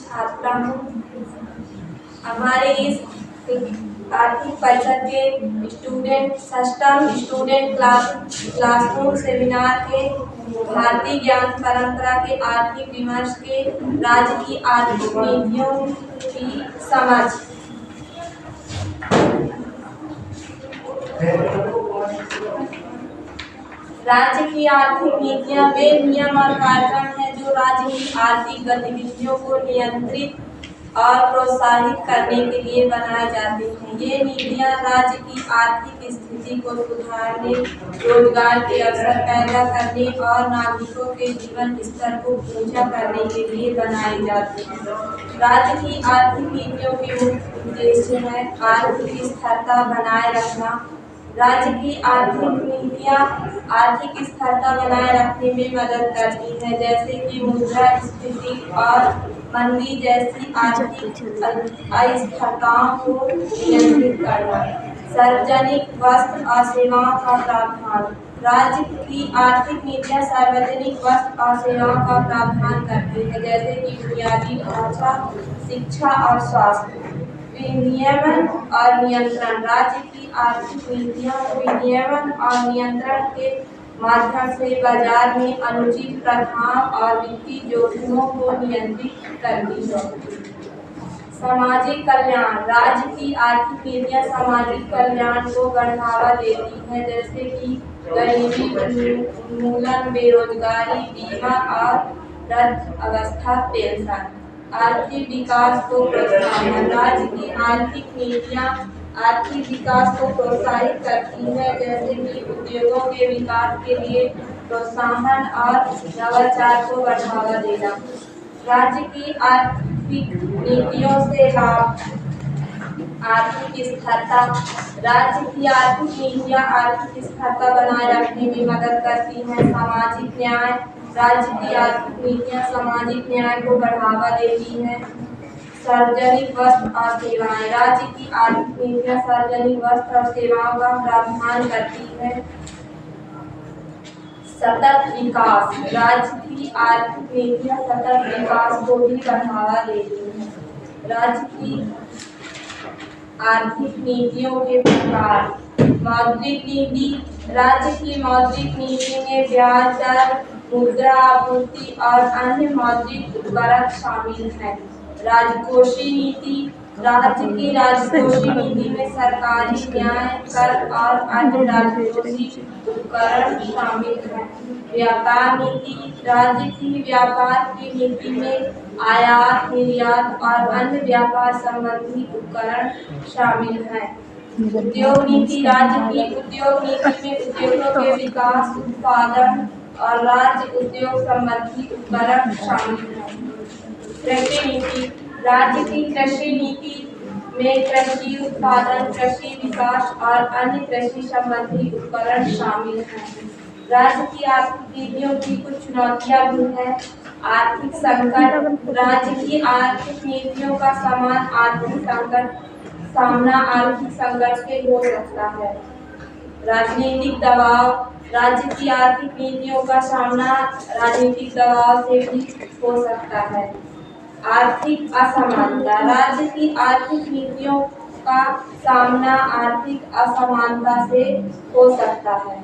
छात्रा हूँ। हमारे इस आर्थिक परिषद के स्टूडेंट सष्टम स्टूडेंट क्लासरूम सेमिनार के भारतीय ज्ञान परंपरा के आर्थिक विमर्श के राज्य की आर्थिक नीतियों की समझ। राज्य की आर्थिक नीतियां वे नियम और कार्यक्रम हैं जो राज्य की आर्थिक गतिविधियों को नियंत्रित और प्रोत्साहित करने के लिए बनाए जाते हैं। ये नीतियां राज्य की आर्थिक स्थिति को सुधारने, रोजगार के अवसर पैदा करने और नागरिकों के जीवन स्तर को ऊंचा करने के लिए बनाई जाती हैं। राज्य की आर्थिक नीतियों के मुख्य उद्देश्य है आर्थिक स्थिरता बनाए रखना। राज्य की आर्थिक नीतियां आर्थिक स्थिरता बनाए रखने में मदद करती हैं, जैसे कि मुद्रास्फीति और मंदी जैसी आर्थिक अस्थिरताओं को नियंत्रित करना। सार्वजनिक वस्त्र और सेवाओं का प्रावधान। राज्य की आर्थिक नीतियां सार्वजनिक वस्त्र और सेवाओं का प्रावधान करती हैं, जैसे कि बुनियादी ढांचा, शिक्षा और स्वास्थ्य। विनियमन और नियंत्रण। राज्य की आर्थिक नीतियां विनियमन और नियंत्रण के माध्यम से बाजार में अनुचित प्रथाओं और वित्तीय जोखिमों को नियंत्रित करती है। सामाजिक कल्याण। राज्य की आर्थिक नीतियां सामाजिक कल्याण को बढ़ावा देती हैं, जैसे कि गरीबी उन्मूलन, बेरोजगारी, बीमा और वृद्धावस्था पेंशन। आर्थिक विकास को प्रोत्साहन। राज्य की आर्थिक नीतियां आर्थिक विकास को प्रोत्साहित करती है, जैसे कि उद्योगों के विकास के लिए प्रोत्साहन और नवाचार को बढ़ावा देना। राज्य की आर्थिक नीतियों से लाभ। आर्थिक स्थिरता। राज्य की आर्थिक नीतियां आर्थिक स्थिरता बनाए रखने में मदद करती हैं। सामाजिक न्याय। राज्य की आर्थिक नीतियां सामाजिक न्याय को बढ़ावा देती हैं। सार्वजनिक वस्त्र और सेवाएं। राज्य की आर्थिक नीतियां सार्वजनिक वस्त्र और सेवाओं का प्रावधान करती हैं। सतत विकास। राज्य की आर्थिक नीतियां सतत विकास को भी बढ़ावा देती हैं। राज्य की आर्थिक नीतियों के प्रकार। मौद्रिक नीति। राज्य की मौद्रिक नीति में ब्याज दर, मुद्रा आपूर्ति और अन्य मौद्रिक उपकरण शामिल हैं। राजकोषीय नीति। राज्य की राजकोषीय नीति में सरकारी न्याय, कर और अन्य राजकोषीय उपकरण शामिल हैं। व्यापार नीति। राज्य की व्यापार की नीति में आयात, निर्यात और अन्य व्यापार संबंधी उपकरण शामिल हैं। उद्योग नीति। राज्य की उद्योग नीति में उद्योगों के विकास, उत्पादन और राज्य उद्योग संबंधी उपकरण शामिल हैं। कृषि नीति। राज्य की कृषि नीति में कृषि उत्पादन, कृषि विकास और अन्य कृषि संबंधी उपकरण शामिल हैं। राज्य की आर्थिक नीतियों की कुछ चुनौतियां भी हैं। आर्थिक संकट। राज्य की आर्थिक नीतियों का सामना आर्थिक संकट से हो सकता है। राजनीतिक दबाव। राज्य की आर्थिक नीतियों का सामना राजनीतिक दबाव से भी हो सकता है। आर्थिक असमानता। राज्य की आर्थिक नीतियों का सामना आर्थिक असमानता से हो सकता है।